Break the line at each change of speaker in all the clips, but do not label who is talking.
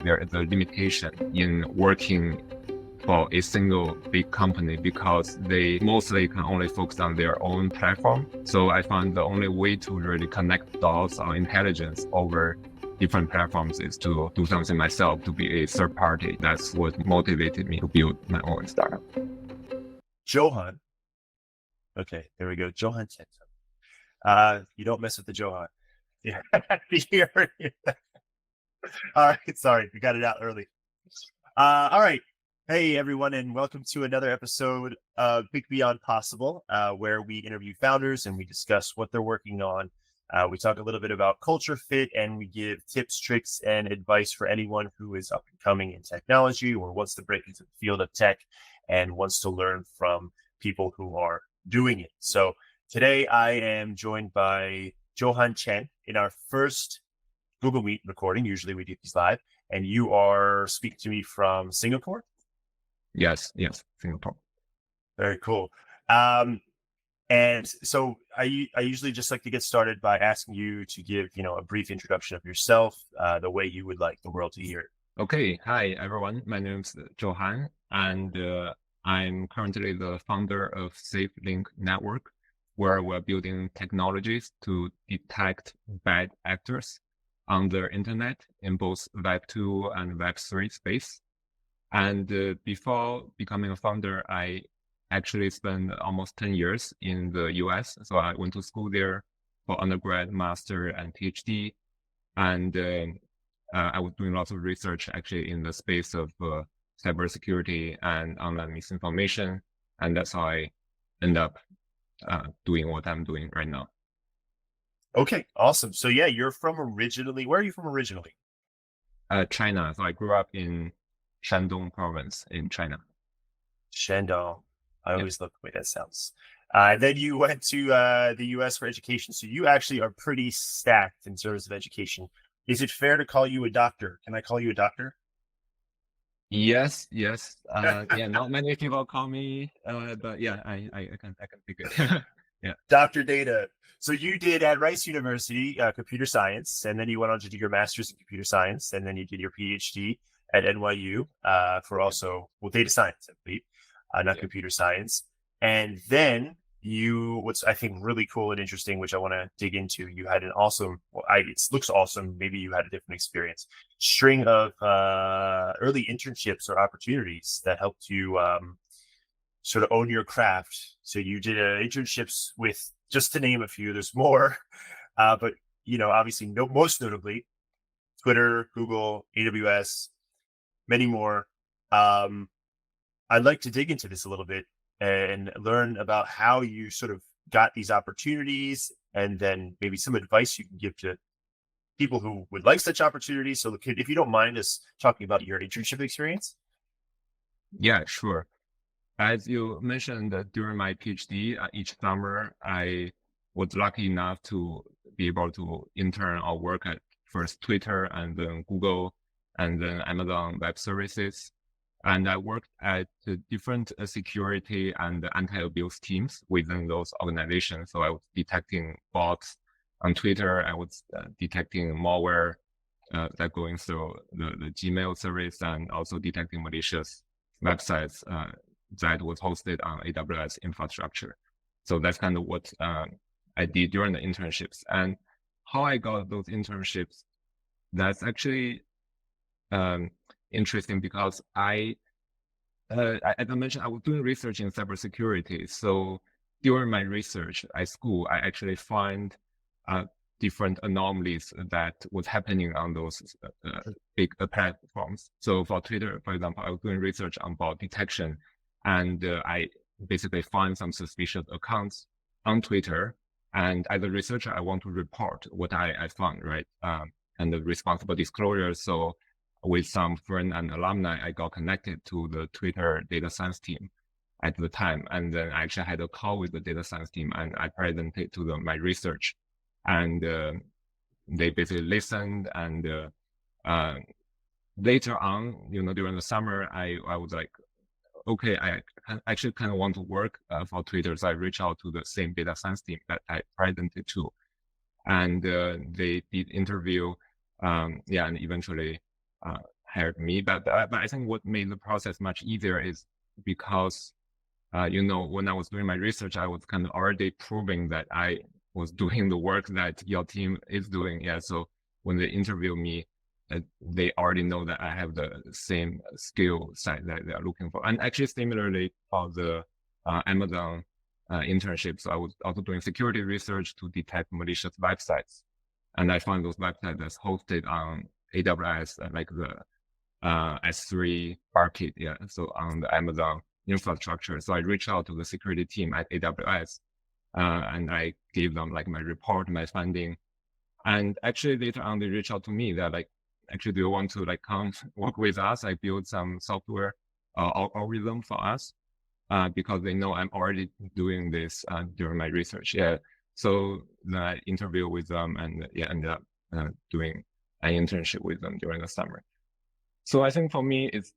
there is a limitation in working for a single big company because they mostly can only focus on their own platform. So I found the only way to really connect dots on intelligence over different platforms is to do something myself, to be a third party. That's what motivated me to build my own startup.
Zhouhan. Okay, there we go. Zhouhan. You don't mess with the Zhouhan. Yeah. All right, sorry, we got it out early. All right. Hey, everyone, and welcome to another episode of Think Beyond Possible, where we interview founders and we discuss what they're working on. We talk a little bit about culture fit, and we give tips, tricks, and advice for anyone who is up and coming in technology or wants to break into the field of tech and wants to learn from people who are doing it. So today I am joined by Zhouhan Chen in our first Google Meet recording. Usually we do these live, and you are speaking to me from Singapore?
Yes, Singapore.
Very cool. And so I usually just like to get started by asking you to give, a brief introduction of yourself, the way you would like the world to hear it.
Okay. Hi, everyone. My name is Zhouhan, and I'm currently the founder of SafeLink Network, where we're building technologies to detect bad actors on the internet in both Web 2 and Web 3 space. And before becoming a founder, I actually spent almost 10 years in the US. So I went to school there for undergrad, master, and PhD. And I was doing lots of research actually in the space of cybersecurity and online misinformation. And that's how I end up doing what I'm doing right now.
Okay, awesome. So yeah, where are you from originally?
China. So I grew up in Shandong province in China.
Shandong. I always love the way that sounds. Then you went to the US for education. So you actually are pretty stacked in terms of education. Is it fair to call you a doctor? Can I call you a doctor?
Yes. Yeah, not many people call me, but yeah, I can pick it. Yeah.
Dr. Data. So you did at Rice University, computer science, and then you went on to do your master's in computer science, and then you did your PhD at NYU for also, data science, I believe, not computer science. And then what's I think really cool and interesting, which I want to dig into, you had an awesome, it looks awesome, maybe you had a different experience, string of early internships or opportunities that helped you sort of own your craft. So you did internships with, just to name a few, there's more, but obviously most notably Twitter, Google, AWS, many more. I'd like to dig into this a little bit and learn about how you sort of got these opportunities, and then maybe some advice you can give to people who would like such opportunities. So if you don't mind us talking about your internship experience.
Yeah, sure. As you mentioned, during my PhD, each summer, I was lucky enough to be able to intern or work at first Twitter and then Google and then Amazon Web Services. And I worked at different security and anti-abuse teams within those organizations. So I was detecting bots on Twitter. I was detecting malware that going through the Gmail service, and also detecting malicious websites that was hosted on AWS infrastructure. So that's kind of what I did during the internships. And how I got those internships, that's actually interesting because as I mentioned, I was doing research in cybersecurity. So during my research at school, I actually find different anomalies that was happening on those big platforms. So for Twitter, for example, I was doing research on bot detection, and I basically find some suspicious accounts on Twitter. And as a researcher, I want to report what I found, right? And the responsible disclosure. So with some friend and alumni, I got connected to the Twitter data science team at the time. And then I actually had a call with the data science team, and I presented to them my research. And they basically listened. And later on, during the summer, I was like, okay, I actually kind of want to work for Twitter. So I reached out to the same data science team that I presented to. And they did interview, and eventually hired me. But I think what made the process much easier is because, when I was doing my research, I was kind of already proving that I was doing the work that your team is doing. Yeah. So when they interview me, they already know that I have the same skill set that they are looking for. And actually, similarly for the Amazon internships, I was also doing security research to detect malicious websites. And I found those websites that's hosted on AWS, like the S3 bucket, yeah. So on the Amazon infrastructure. So I reached out to the security team at AWS, and I gave them like my report, my finding. And actually later on, they reached out to me. They're like, actually, do you want to like come work with us? I build some software algorithm for us, because they know I'm already doing this during my research. Yeah. So then I interview with them and ended up doing an internship with them during the summer. So I think for me, it's,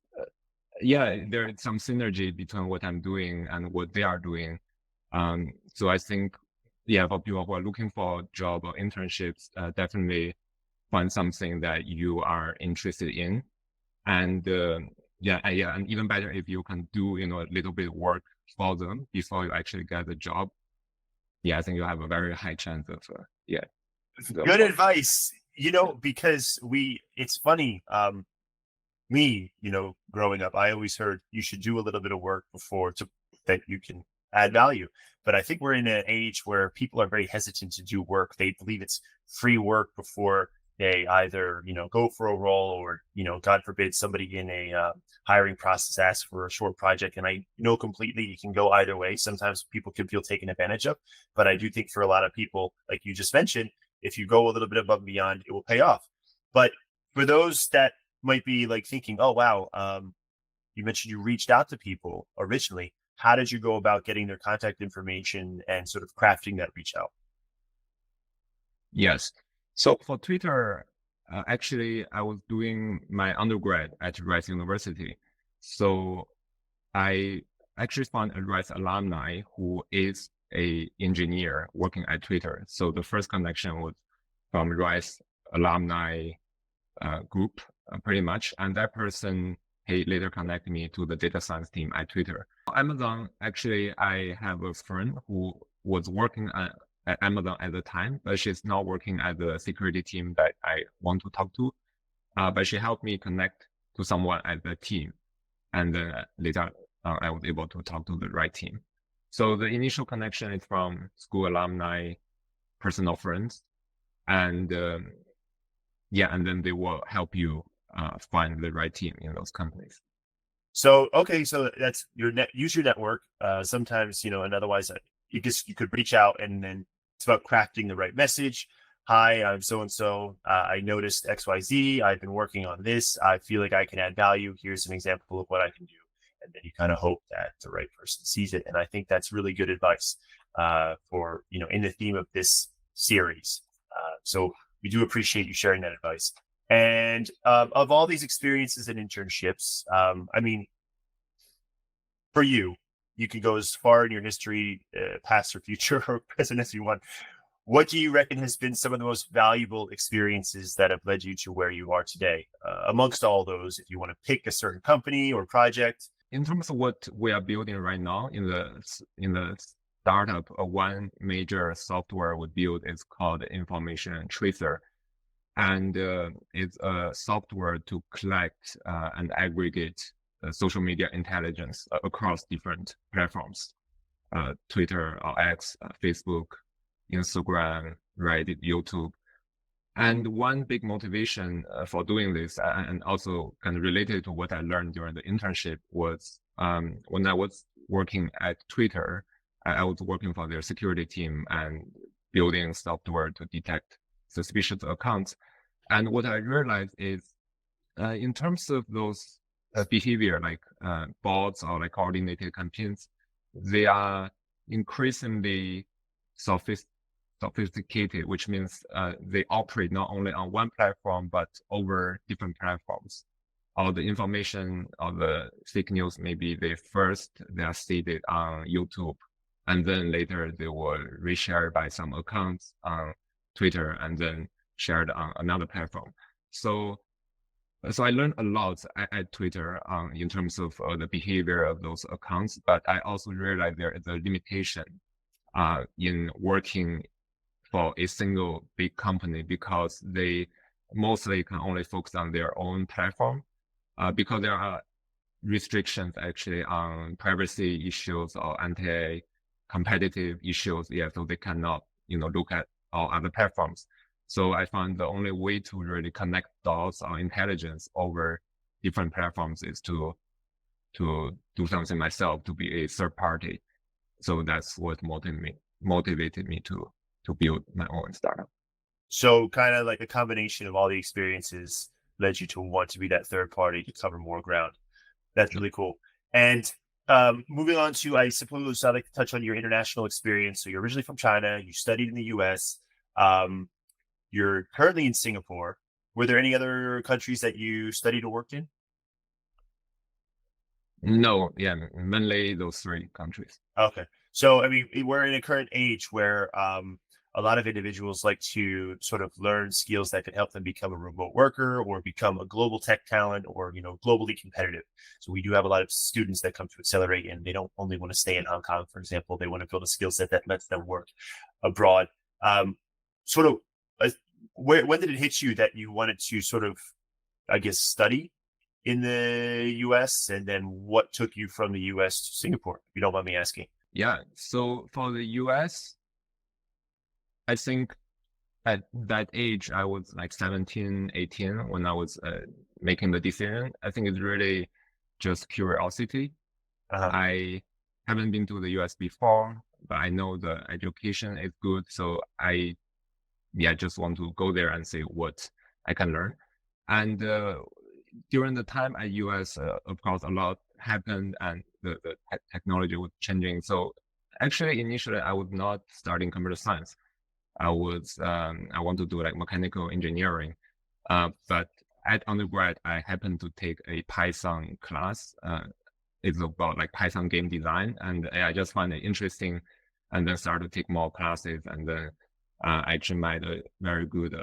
there is some synergy between what I'm doing and what they are doing. So I think, for people who are looking for a job or internships, definitely find something that you are interested in. And and even better if you can do, a little bit of work for them before you actually get the job. Yeah, I think you have a very high chance of,
Good advice, because it's funny. Me, growing up, I always heard you should do a little bit of work before that you can add value. But I think we're in an age where people are very hesitant to do work. They believe it's free work before they either, go for a role or, God forbid, somebody in a hiring process asks for a short project. And I know completely you can go either way. Sometimes people can feel taken advantage of. But I do think for a lot of people, like you just mentioned, if you go a little bit above and beyond, it will pay off. But for those that might be like thinking, oh, wow, you mentioned you reached out to people originally. How did you go about getting their contact information and sort of crafting that reach out?
Yes. So for Twitter, actually, I was doing my undergrad at Rice University. So I actually found a Rice alumni who is a engineer working at Twitter. So the first connection was from Rice alumni group, pretty much. And that person, he later connected me to the data science team at Twitter. Amazon, actually, I have a friend who was working at Amazon at the time, but she's not working at the security team that I want to talk to. But she helped me connect to someone at the team. And then later I was able to talk to the right team. So the initial connection is from school alumni, personal friends, and and then they will help you find the right team in those companies.
So, okay, so that's use your network. Sometimes, and otherwise you could reach out and then it's about crafting the right message. Hi, I'm so-and-so. I noticed XYZ. I've been working on this. I feel like I can add value. Here's an example of what I can do. And then you kind of hope that the right person sees it. And I think that's really good advice for, in the theme of this series. So we do appreciate you sharing that advice. And of all these experiences and internships, for you can go as far in your history, past or future or present as you want. What do you reckon has been some of the most valuable experiences that have led you to where you are today? Amongst all those, if you want to pick a certain company or project.
In terms of what we are building right now in the startup, one major software we build is called Information Tracer. And it's a software to collect and aggregate social media intelligence across different platforms, Twitter or X, Facebook, Instagram, Reddit, YouTube. And one big motivation for doing this, and also kind of related to what I learned during the internship, was when I was working at Twitter, I was working for their security team and building software to detect suspicious accounts. And what I realized is, in terms of those behavior, like bots or like coordinated campaigns, they are increasingly sophisticated, which means they operate not only on one platform, but over different platforms. All the information or the fake news, maybe they are stated on YouTube, and then later they will reshare by some accounts on Twitter and then shared on another platform. So So I learned a lot at Twitter in terms of the behavior of those accounts, but I also realized there is a limitation in working for a single big company because they mostly can only focus on their own platform because there are restrictions actually on privacy issues or anti-competitive issues. Yeah, so they cannot, look at all other platforms. So I found the only way to really connect dots or intelligence over different platforms is to do something myself, to be a third party. So that's what motivated me to build my own startup.
So kind of like a combination of all the experiences led you to want to be that third party to cover more ground. That's really cool. And moving on to, I suppose I'd like to touch on your international experience. So you're originally from China, you studied in the US, you're currently in Singapore. Were there any other countries that you studied or worked in?
No, yeah, mainly those three countries.
Okay. So, I mean, we're in a current age where a lot of individuals like to sort of learn skills that could help them become a remote worker or become a global tech talent or, globally competitive. So we do have a lot of students that come to Xccelerate and they don't only want to stay in Hong Kong, for example. They want to build a skill set that lets them work abroad. Sort of, when did it hit you that you wanted to sort of, I guess, study in the US, and then what took you from the US to Singapore, if you don't mind me asking?
Yeah, so for the US, I think at that age, I was like 17, 18 when I was making the decision. I think it's really just curiosity.
Uh-huh.
I haven't been to the US before, but I know the education is good. So I just want to go there and see what I can learn. And during the time at US, of course, a lot happened and the technology was changing. So actually, initially, I was not studying computer science. I want to do like mechanical engineering. But at undergrad, I happened to take a Python class. It's about like Python game design. And I just found it interesting and then started to take more classes. And then I actually met a very good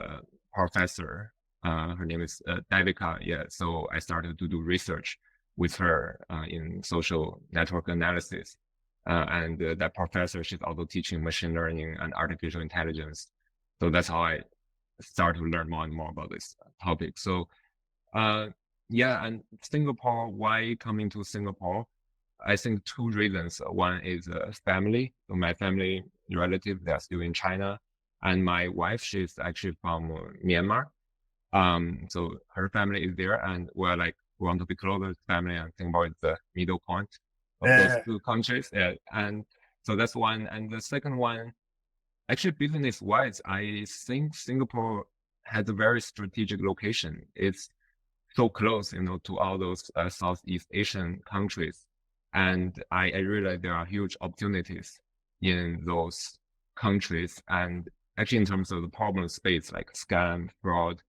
professor. Her name is Devika. Yeah. So I started to do research with her in social network analysis. And that professor, she's also teaching machine learning and artificial intelligence. So that's how I started to learn more and more about this topic. So, yeah, and Singapore, why coming to Singapore? I think two reasons. One is family. So my family relatives, they're still in China. And my wife, she's actually from Myanmar. So her family is there, and we want to be closer to family, and Singapore is the middle point of those two countries. Yeah, and so that's one. And the second one, actually business wise, I think Singapore has a very strategic location. It's so close, to all those Southeast Asian countries. And I realize there are huge opportunities in those countries. And actually in terms of the problem space, like scam, fraud,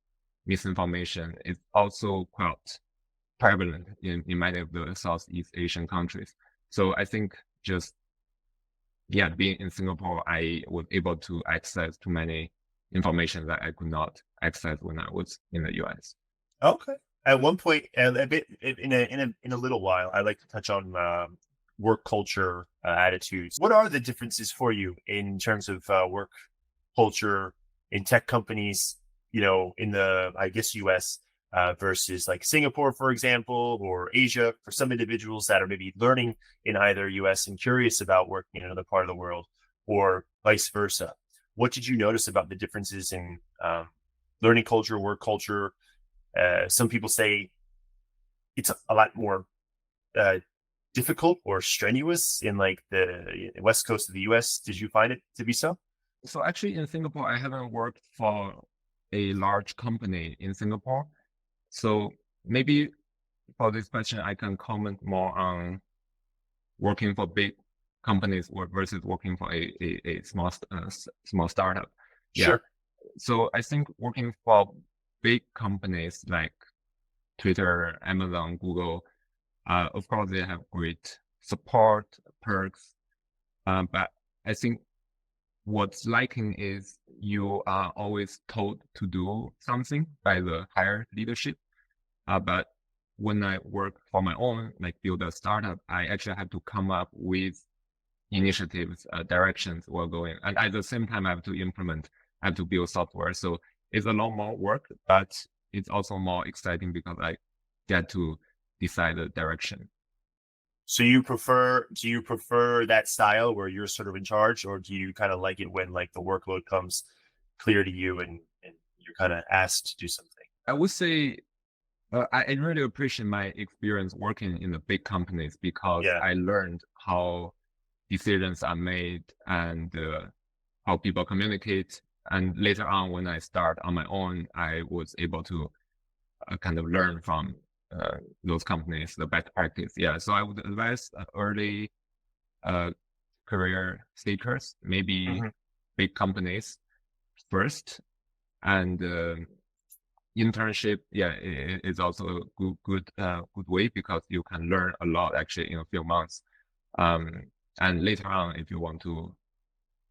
misinformation, is also quite prevalent in many of the Southeast Asian countries. So I think just, being in Singapore, I was able to access to many information that I could not access when I was in the US.
Okay. At one point, a bit in a little while, I'd like to touch on work culture attitudes. What are the differences for you in terms of work culture in tech companies? In the, I guess, US versus like Singapore, for example, or Asia, for some individuals that are maybe learning in either US and curious about working in another part of the world, or vice versa. What did you notice about the differences in learning culture, work culture? Some people say it's a lot more difficult or strenuous in like the West Coast of the US. Did you find it to be so?
So actually in Singapore, I haven't worked for a large company in Singapore. So maybe for this question, I can comment more on working for big companies versus working for a small startup. Yeah.
Sure.
So I think working for big companies like Twitter, Amazon, Google, of course they have great support, perks, but I think what's lacking is you are always told to do something by the higher leadership. But when I work for my own, like build a startup, I actually have to come up with initiatives, directions we're going. And at the same time, I have to build software. So it's a lot more work, but it's also more exciting because I get to decide the direction.
So do you prefer that style where you're sort of in charge, or do you kind of like it when like the workload comes clear to you and you're kind of asked to do something?
I would say I really appreciate my experience working in the big companies because
Yeah.
I learned how decisions are made and how people communicate. And later on, when I start on my own, I was able to kind of learn from those companies, the best practice. Yeah, so I would advise early career seekers, maybe
Mhm.
big companies first, and internship. Yeah, is also a good way because you can learn a lot actually in a few months. And later on, if you want to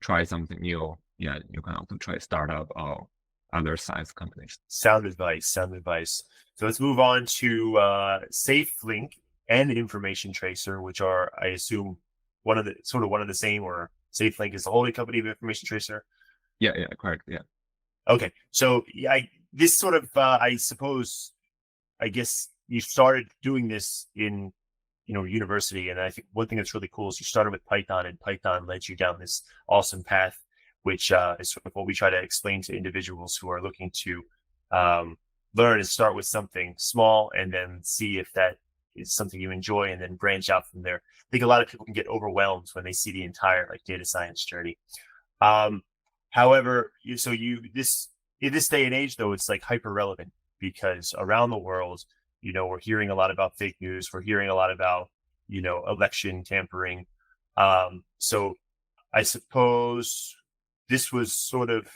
try something new, yeah, you can also try startup or other size companies.
Sound advice. Sound advice. So let's move on to SafeLink and Information Tracer, which are, I assume, one of the same. Or SafeLink is the holding company of Information Tracer.
Yeah, correct. Yeah.
Okay, so yeah, this sort of, I suppose, I guess you started doing this in university, and I think one thing that's really cool is you started with Python, and Python led you down this awesome path, which is sort of what we try to explain to individuals who are looking to learn and start with something small, and then see if that is something you enjoy, and then branch out from there. I think a lot of people can get overwhelmed when they see the entire like data science journey. Um, However, this in this day and age, though, it's like hyper relevant because around the world, we're hearing a lot about fake news. We're hearing a lot about, election tampering. So I suppose this was sort of,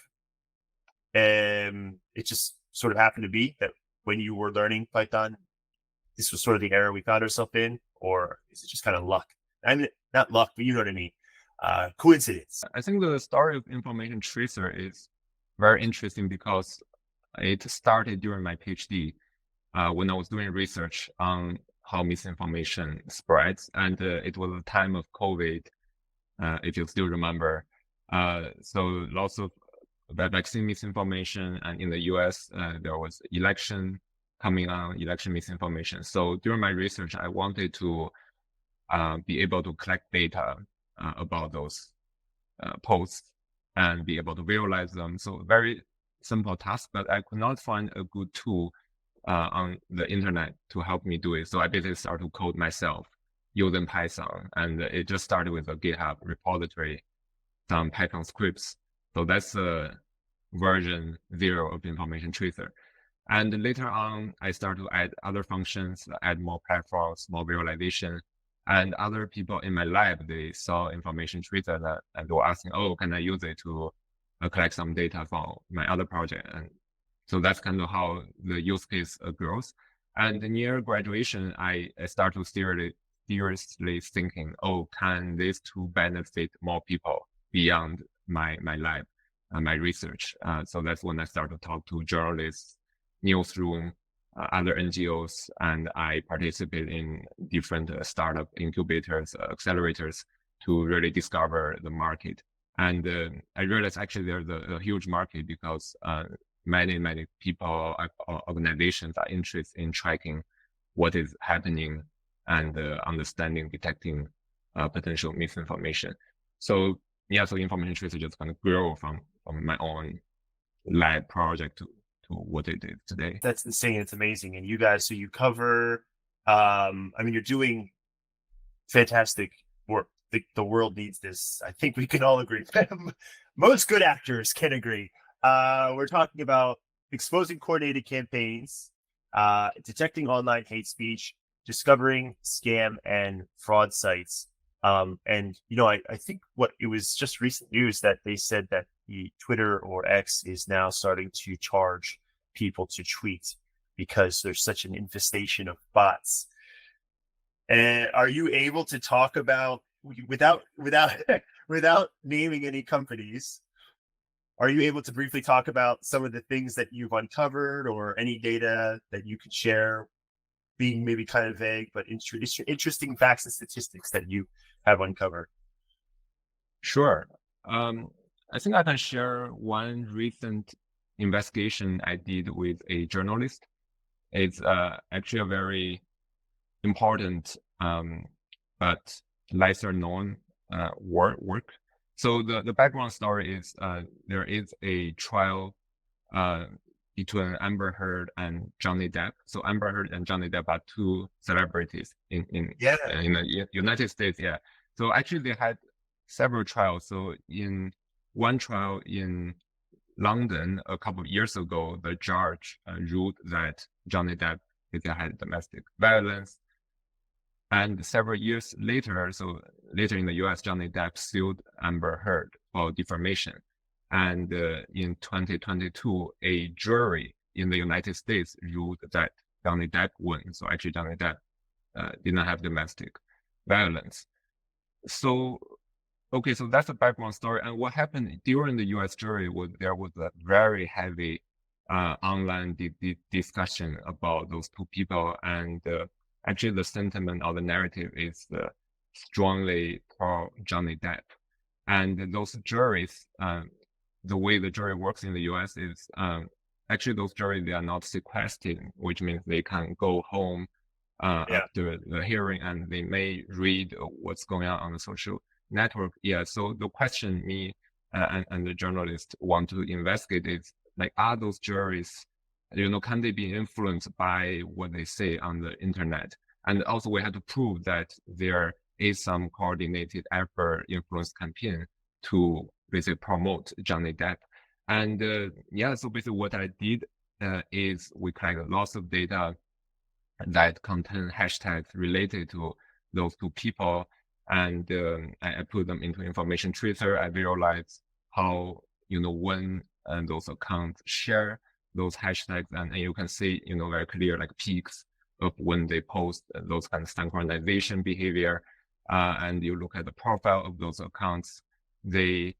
it just sort of happened to be that when you were learning Python, this was sort of the era we found ourselves in, or is it just kind of luck? I mean, not luck, but you know what I mean. Coincidence.
I think the story of Information Tracer is very interesting because it started during my PhD when I was doing research on how misinformation spreads. And it was a time of COVID, if you still remember. So lots of vaccine misinformation. And in the US, there was election coming on, election misinformation. So during my research, I wanted to be able to collect data about those posts and be able to visualize them. So very simple task, but I could not find a good tool on the internet to help me do it. So I basically started to code myself using Python, and it just started with a GitHub repository, some Python scripts. So that's version 0 of Information Tracer. And later on, I started to add other functions, add more platforms, more visualization. And other people in my lab, they saw Information Tracer and they were asking, oh, can I use it to collect some data for my other project? And so that's kind of how the use case grows. And near graduation, I start to seriously thinking, oh, can this tool benefit more people beyond my lab and my research? So that's when I start to talk to journalists, newsroom, other NGOs, and I participate in different startup incubators, accelerators to really discover the market. And I realized actually there's a huge market because many people or organizations are interested in tracking what is happening and understanding, detecting potential misinformation. So yeah, so Information Tracer just kind of grow from my own lab project to what it is today.
That's insane. It's amazing. And you guys, so you cover, I mean, you're doing fantastic work. The world needs this. I think we can all agree. Most good actors can agree. We're talking about exposing coordinated campaigns, detecting online hate speech, discovering scam and fraud sites. And I think it was just recent news that they said that the Twitter or X is now starting to charge people to tweet because there's such an infestation of bots. And are you able to talk about, without without naming any companies, are you able to briefly talk about some of the things that you've uncovered or any data that you could share, being maybe kind of vague, but interesting facts and statistics that you have uncovered?
Sure. I think I can share one recent investigation I did with a journalist. It's actually a very important but lesser known work. So the background story is there is a trial between Amber Heard and Johnny Depp. So Amber Heard and Johnny Depp are two celebrities in
Yeah.
the United States. Yeah. So actually they had several trials. So in one trial in London a couple of years ago, the judge ruled that Johnny Depp had domestic violence. And several years later, so later in the US, Johnny Depp sued Amber Heard for defamation. And in 2022, a jury in the United States ruled that Johnny Depp won. So actually, Johnny Depp did not have domestic violence. So, okay, so that's the background story. And what happened during the US jury was there was a very heavy online discussion about those two people. And actually, the sentiment or the narrative is strongly pro Johnny Depp. And those juries, the way the jury works in the US is actually those juries, they are not sequestered, which means they can go home after the hearing and they may read what's going on the social network. Yeah, so the question me and the journalist want to investigate is like, are those juries, can they be influenced by what they say on the internet? And also we have to prove that there is some coordinated effort influence campaign to basically promote Johnny Depp. And so basically what I did is we collected lots of data that contain hashtags related to those two people. And I put them into Information Tracer. I visualize how, when those accounts share those hashtags, and you can see, very clear like peaks of when they post those kind of synchronization behavior. And you look at the profile of those accounts, they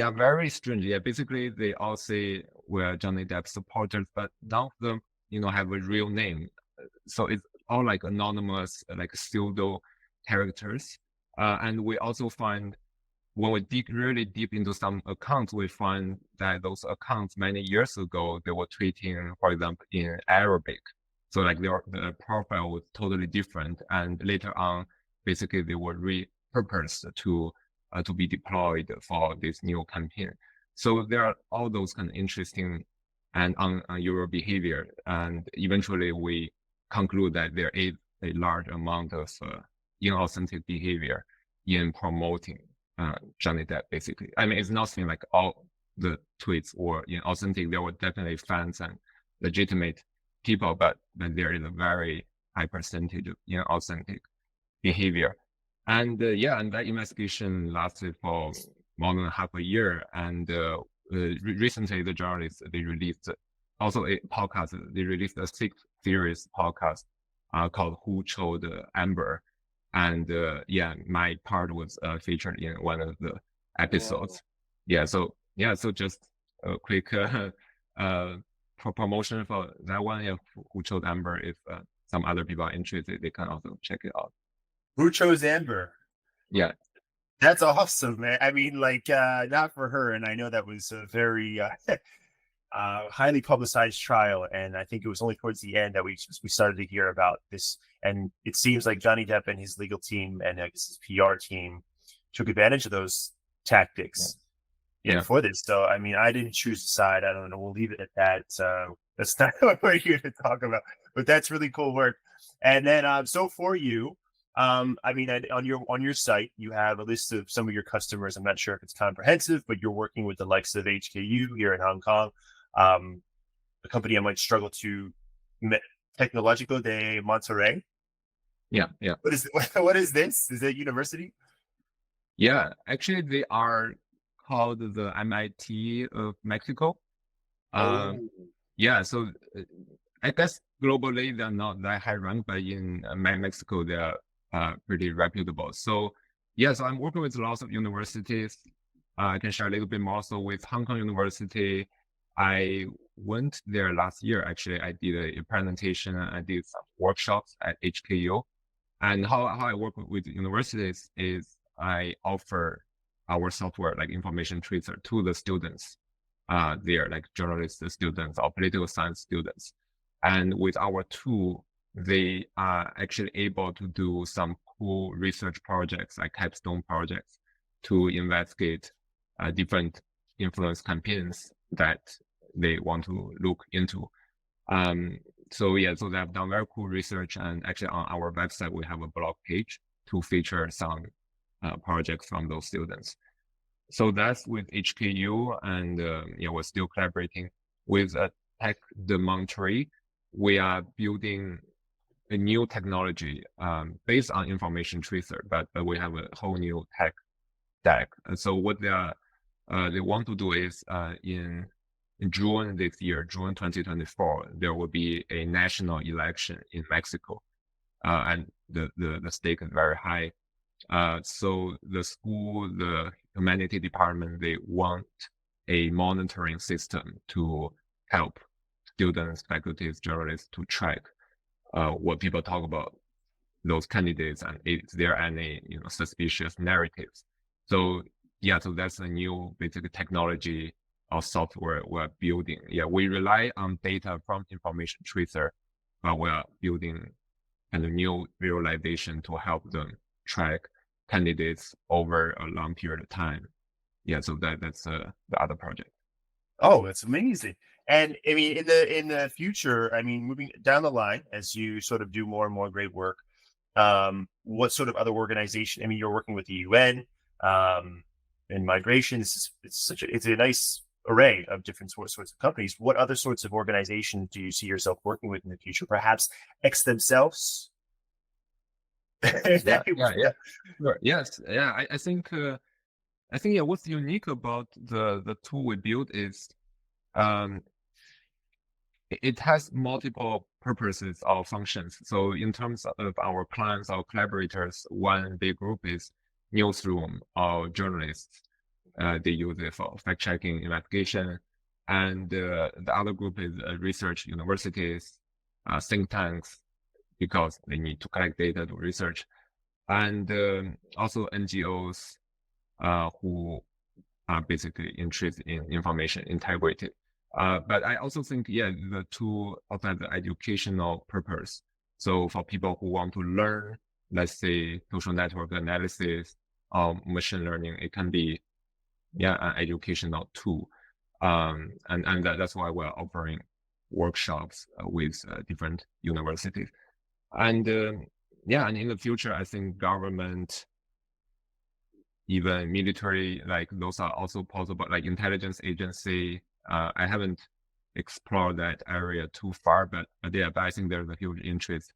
are very strange. Yeah, basically they all say we're Johnny Depp supporters, but none of them, have a real name. So it's all like anonymous, like pseudo characters. And we also find when we dig really deep into some accounts, we find that those accounts many years ago, they were tweeting, for example, in Arabic. So like the profile was totally different. And later on, basically they were repurposed to be deployed for this new campaign. So there are all those kind of interesting and on your behavior. And eventually we conclude that there is a large amount of inauthentic behavior in promoting Johnny Depp, basically. I mean, it's nothing like all the tweets were inauthentic. There were definitely fans and legitimate people, but there is a very high percentage of inauthentic behavior. And and that investigation lasted for more than half a year. And recently, the journalists, they released also a podcast. They released a 6-series podcast called "Who Chose Amber," and my part was featured in one of the episodes. Wow. So just a quick promotion for that one. Yeah, Who Chose Amber. If some other people are interested, they can also check it out.
Who Chose Amber?
Yeah.
That's awesome, man. I mean, like, not for her. And I know that was a very highly publicized trial. And I think it was only towards the end that we started to hear about this. And it seems like Johnny Depp and his legal team and I guess his PR team took advantage of those tactics for this. So, I mean, I didn't choose a side. I don't know. We'll leave it at that. That's not what we're here to talk about. But that's really cool work. And then, so for you, I mean, on your site, you have a list of some of your customers. I'm not sure if it's comprehensive, but you're working with the likes of HKU here in Hong Kong, a company I might struggle to Tecnológico de Monterrey.
Yeah.
What is this? Is it university?
Yeah, actually, they are called the MIT of Mexico. So I guess globally they're not that high ranked, but in Mexico they are pretty reputable. So so I'm working with lots of universities, I can share a little bit more. So with Hong Kong University, I went there last year. Actually, I did a presentation. I did some workshops at HKU. And how I work with universities is I offer our software like Information Tracer to the students. They're like journalist students or political science students. And with our tool, they are actually able to do some cool research projects, like capstone projects, to investigate different influence campaigns that they want to look into. So yeah, so they have done very cool research, and actually on our website we have a blog page to feature some projects from those students. So that's with HKU, and yeah, we're still collaborating with Tech de Monterey. We are building a new technology based on Information Tracer, but we have a whole new tech stack. And so what they want to do is in June this year, June 2024, there will be a national election in Mexico, and the stake is very high. So the school, the humanity department, they want a monitoring system to help students, faculties, journalists to track what people talk about those candidates, and is there any suspicious narratives. So yeah, so that's a new basic technology or software we're building. Yeah, we rely on data from Information Tracer, but we're building a new visualization to help them track candidates over a long period of time. Yeah, so that's the other project.
Oh, that's amazing. And I mean, in the future, I mean, moving down the line as you sort of do more and more great work, what sort of other organization? I mean, you're working with the UN, in migration. It's a nice array of different sorts of companies. What other sorts of organizations do you see yourself working with in the future? Perhaps X themselves.
Yeah. Sure. Yes. Yeah. I think yeah, what's unique about the tool we built is it has multiple purposes or functions. So in terms of our clients or collaborators, one big group is newsroom or journalists. They use it for fact-checking, investigation. And the other group is research universities, think tanks, because they need to collect data to research. And also NGOs who are basically interested in information integrity. But I also think, yeah, the tool also has the educational purpose. So for people who want to learn, let's say, social network analysis or machine learning, it can be, yeah, an educational tool. And that's why we're offering workshops with different universities. And yeah, and in the future, I think government, even military, like those are also possible, like intelligence agency. I haven't explored that area too far, but yeah, but I think there's a huge interest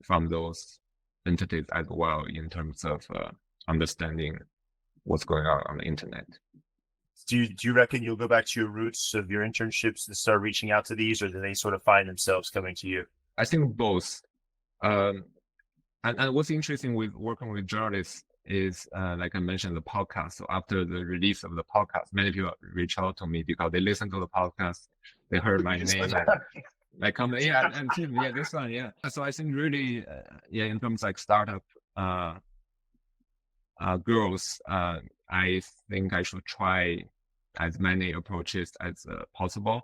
from those entities as well in terms of understanding what's going on the internet.
Do you reckon you'll go back to your roots of your internships and start reaching out to these, or do they sort of find themselves coming to you?
I think both. And what's interesting with working with journalists is, like I mentioned, the podcast. So after the release of the podcast, many people reach out to me because they listen to the podcast, they heard my name, and like come, yeah, and Tim, yeah, this one, yeah. So I think really, yeah, in terms of like startup growth, I think I should try as many approaches as possible.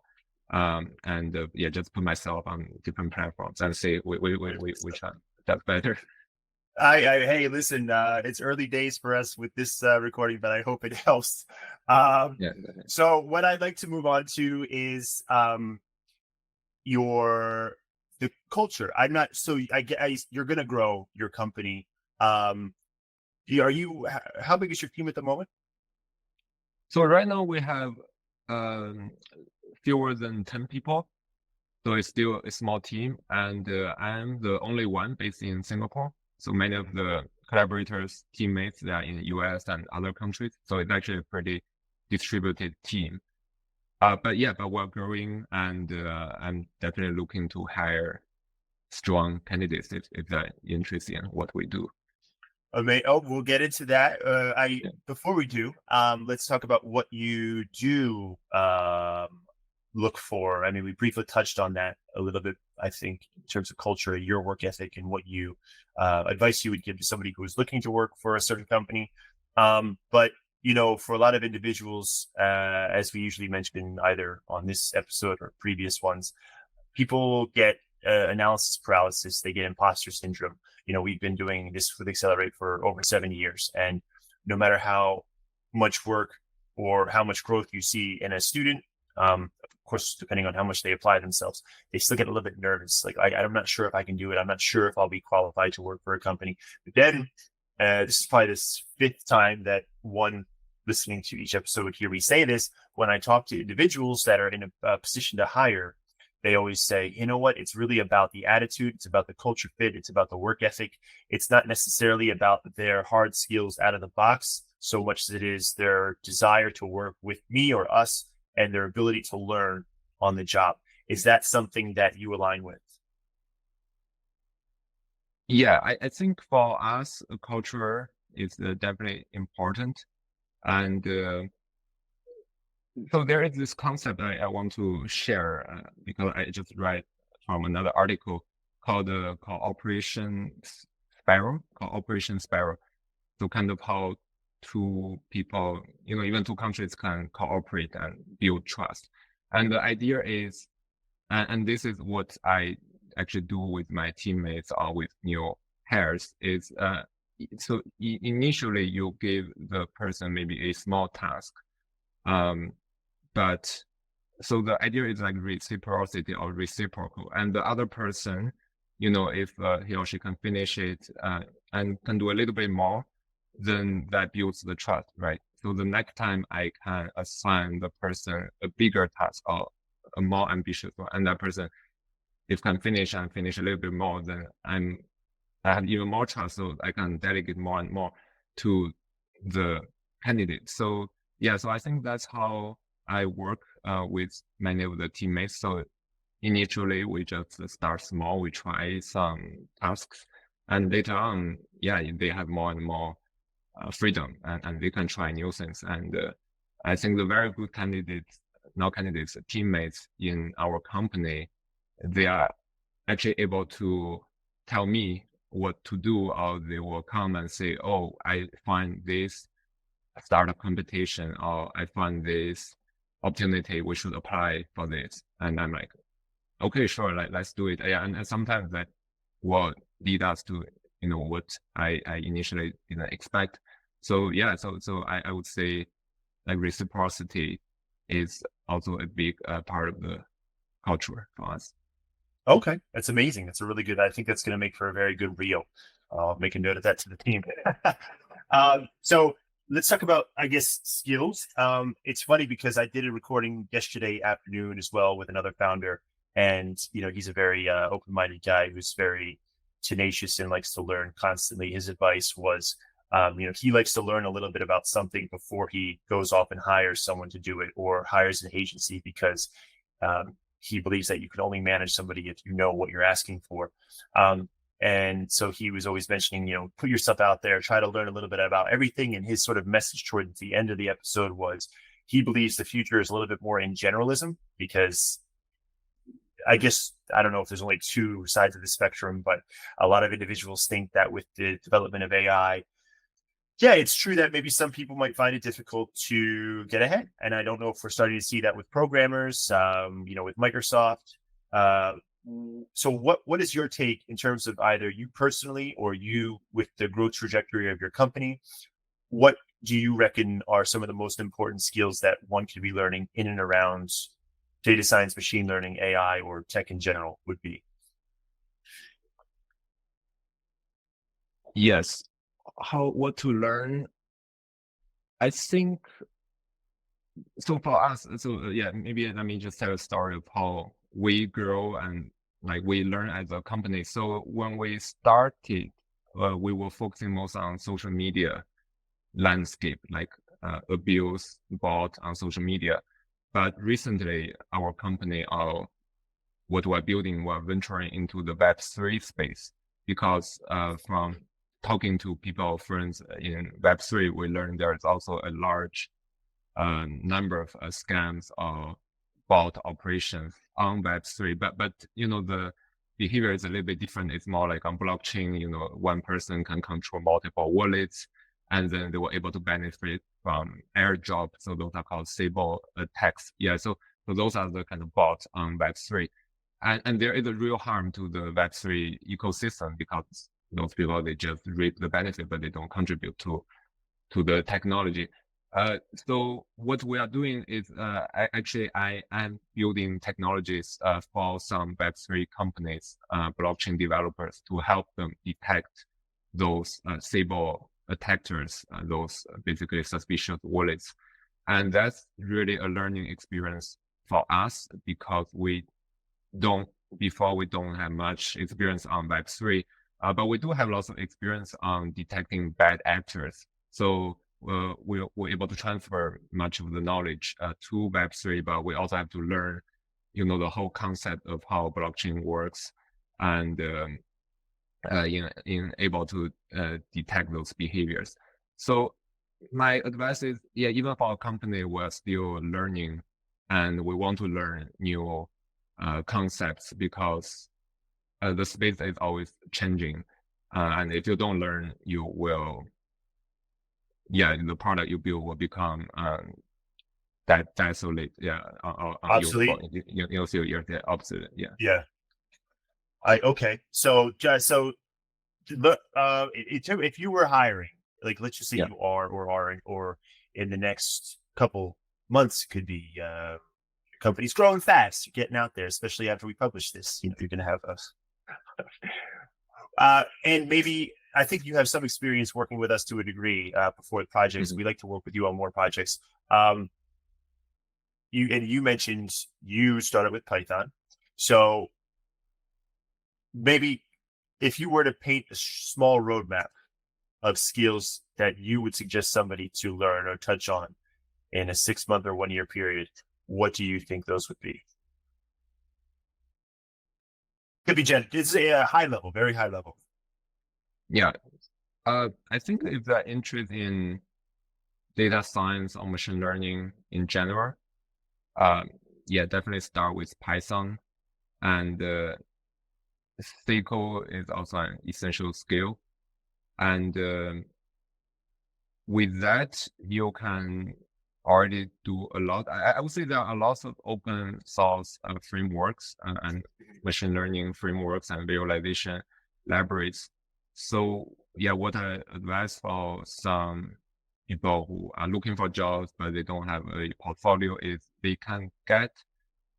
And yeah, just put myself on different platforms and see which one that's better.
Hey, listen, it's early days for us with this recording, but I hope it helps.
Yeah.
So what I'd like to move on to is the culture. I'm not, so you're going to grow your company. How big is your team at the moment?
So right now we have fewer than 10 people. So it's still a small team, and I'm the only one based in Singapore. So many of the collaborators, teammates, they are in the US and other countries. So it's actually a pretty distributed team. But we're growing, and I'm definitely looking to hire strong candidates if they're interested in what we do.
We'll get into that. Before we do, let's talk about what you do look for. I mean, we briefly touched on that a little bit, I think, in terms of culture, your work ethic, and what you advice you would give to somebody who is looking to work for a certain company. But for a lot of individuals, as we usually mention either on this episode or previous ones, people get analysis paralysis. They get imposter syndrome. We've been doing this with Xccelerate for over 7 years, and no matter how much work or how much growth you see in a student, of course, depending on how much they apply themselves, they still get a little bit nervous. Like, I'm not sure if I can do it. I'm not sure if I'll be qualified to work for a company. But then this is probably the fifth time that one listening to each episode would hear me say this. When I talk to individuals that are in a position to hire, they always say, you know what, it's really about the attitude. It's about the culture fit. It's about the work ethic. It's not necessarily about their hard skills out of the box so much as it is their desire to work with me or us and their ability to learn on the job. Is that something that you align with?
Yeah, I think for us, culture is definitely important. And so there is this concept I want to share because I just read from another article called Operation Spiral. So kind of how two people, even two countries can cooperate and build trust. And the idea is, and this is what I actually do with my teammates or with new hires, is so initially you give the person maybe a small task, but so the idea is like reciprocity or reciprocal, and the other person, if he or she can finish it and can do a little bit more, then that builds the trust, right? So the next time I can assign the person a bigger task or a more ambitious one, and that person, if can finish a little bit more, then I have even more trust, so I can delegate more and more to the candidate. So yeah, so I think that's how I work with many of the teammates. So initially we just start small, we try some tasks, and later on, yeah, they have more and more freedom and they can try new things. And I think the very good teammates in our company, they are actually able to tell me what to do, or they will come and say, oh, I find this startup competition, or I find this opportunity, we should apply for this. And I'm like, okay, sure, let's do it. Yeah, and sometimes that will lead us to what I initially didn't expect. So yeah, so I would say like reciprocity is also a big part of the culture for us.
Okay, that's amazing. That's a really good. I think that's going to make for a very good reel. I'll make a note of that to the team. So let's talk about, I guess, skills. It's funny because I did a recording yesterday afternoon as well with another founder, and he's a very open-minded guy who's very tenacious and likes to learn constantly. His advice was, he likes to learn a little bit about something before he goes off and hires someone to do it, or hires an agency, because he believes that you can only manage somebody if you know what you're asking for. And so he was always mentioning, put yourself out there, try to learn a little bit about everything. And his sort of message towards the end of the episode was he believes the future is a little bit more in generalism, because I guess, I don't know if there's only two sides of the spectrum, but a lot of individuals think that with the development of AI, yeah, it's true that maybe some people might find it difficult to get ahead. And I don't know if we're starting to see that with programmers, with Microsoft. So what is your take in terms of either you personally or you with the growth trajectory of your company? What do you reckon are some of the most important skills that one could be learning in and around data science, machine learning, AI, or tech in general would be?
Yes. What to learn? I think so for us. So yeah, maybe let me just tell a story of how we grow and like we learn as a company. So when we started, we were focusing most on social media landscape, like abuse bot on social media. But recently, our company, what we're building, we're venturing into the Web3 space, because from talking to people, friends in Web3, we learned there is also a large number of scams or bot operations on Web3. But the behavior is a little bit different. It's more like on blockchain, one person can control multiple wallets, and then they were able to benefit from airdrop. So those are called stable attacks. Yeah, so those are the kind of bots on Web3. And there is a real harm to the Web3 ecosystem because those people, they just reap the benefit, but they don't contribute to the technology. So what we are doing is I am building technologies for some Web3 companies, blockchain developers, to help them detect those stable attackers, those basically suspicious wallets. And that's really a learning experience for us because we don't have much experience on Web3, but we do have lots of experience on detecting bad actors. So we're able to transfer much of the knowledge to Web3, but we also have to learn, the whole concept of how blockchain works, and in able to detect those behaviors. So my advice is, even for our company, we're still learning, and we want to learn new concepts because the space is always changing, and if you don't learn, you will. The product you build will become desolate.
Obsolete.
You'll see you're the opposite.
Yeah. Okay. So look, if you were hiring, like, let's just say you are or aren't, or in the next couple months, could be companies growing fast, you're getting out there, especially after we publish this. You're going to have us. And maybe I think you have some experience working with us to a degree before the projects. Mm-hmm. We like to work with you on more projects. You mentioned you started with Python. So maybe if you were to paint a small roadmap of skills that you would suggest somebody to learn or touch on in a 6-month or 1-year period, what do you think those would be? Could be it's a high level, very high level.
Yeah. I think if they're interested in data science or machine learning in general, definitely start with Python. And SQL is also an essential skill. And with that, you can already do a lot. I would say there are lots of open source frameworks and machine learning frameworks and visualization libraries. So what I advise for some people who are looking for jobs but they don't have a portfolio is they can get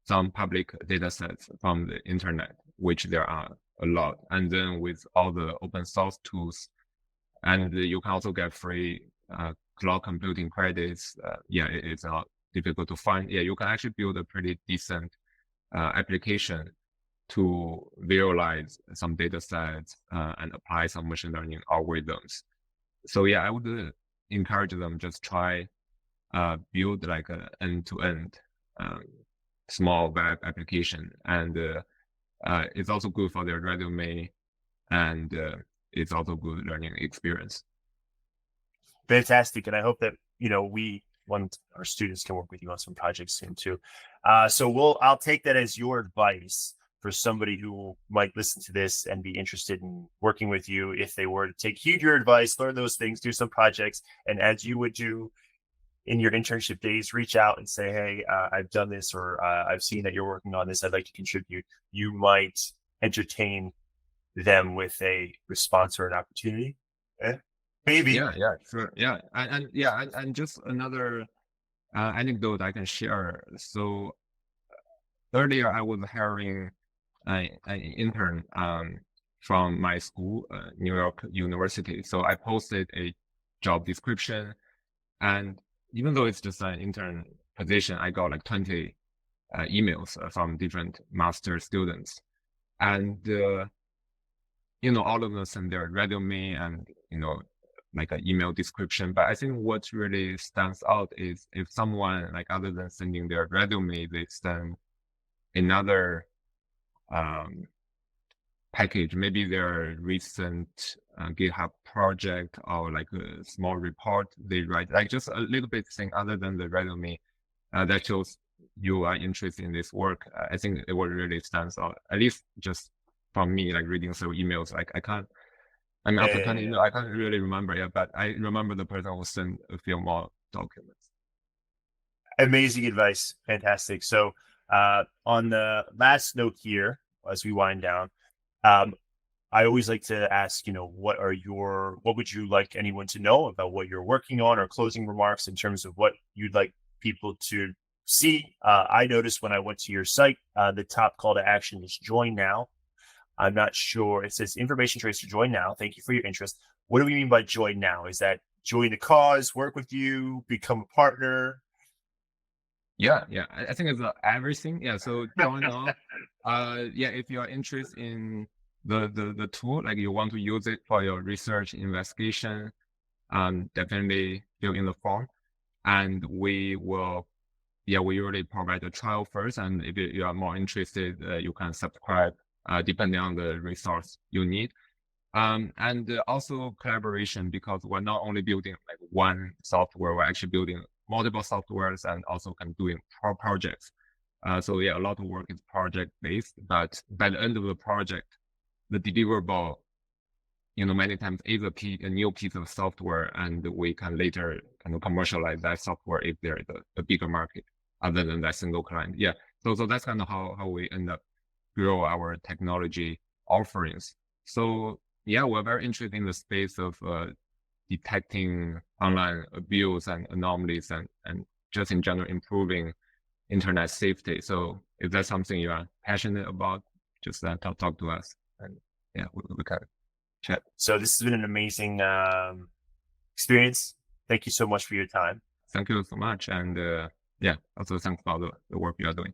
some public data sets from the internet, which there are a lot. And then with all the open source tools, and you can also get free cloud computing credits. It's not difficult to find. You can actually build a pretty decent application to visualize some data sets and apply some machine learning algorithms. So I would encourage them just try build like an end-to-end small web application, and it's also good for their resume, and it's also good learning experience.
Fantastic, and I hope that our students can work with you on some projects soon too. So I'll take that as your advice for somebody who might listen to this and be interested in working with you. If they were to heed your advice, learn those things, do some projects, and as you would do in your internship days, reach out and say, hey, I've done this, or I've seen that you're working on this, I'd like to contribute. You might entertain them with a response or an opportunity. Maybe.
Sure. And just another anecdote I can share. So earlier I was hiring an intern from my school, New York University. So I posted a job description, and even though it's just an intern position, I got like 20 emails from different master students, and all of them send their resume and like an email description. But I think what really stands out is if someone, like, other than sending their resume, they send another package, maybe their recent GitHub project or like a small report they write, like just a little bit thing other than the resume that shows you are interested in this work. I think it will really stands out, at least just from me, like reading through emails. Like after 20 emails, I can't really remember. Yeah, but I remember the person who sent a few more documents.
Amazing advice. Fantastic. So on the last note here, as we wind down, I always like to ask, what would you like anyone to know about what you're working on, or closing remarks in terms of what you'd like people to see? I noticed when I went to your site, the top call to action is join now. I'm not sure. It says Information Tracer, join now. Thank you for your interest. What do we mean by join now? Is that join the cause, work with you, become a partner?
Yeah. I think it's everything. Yeah. So join now. If you are interested in the tool, like you want to use it for your research investigation, definitely fill in the form, and we usually provide a trial first, and if you are more interested, you can subscribe depending on the resource you need. And also collaboration, because we're not only building like one software, we're actually building multiple softwares and also can doing projects. So a lot of work is project based, but by the end of the project, the deliverable, many times is a new piece of software, and we can later kind of commercialize that software if there is a bigger market other than that single client. Yeah. So that's kind of how we end up grow our technology offerings. So we're very interested in the space of detecting online abuse and anomalies, and just in general improving internet safety. So if that's something you are passionate about, just talk to us, and we can chat.
So this has been an amazing experience. Thank you so much for your time.
Thank you so much, and also thanks for the work you are doing.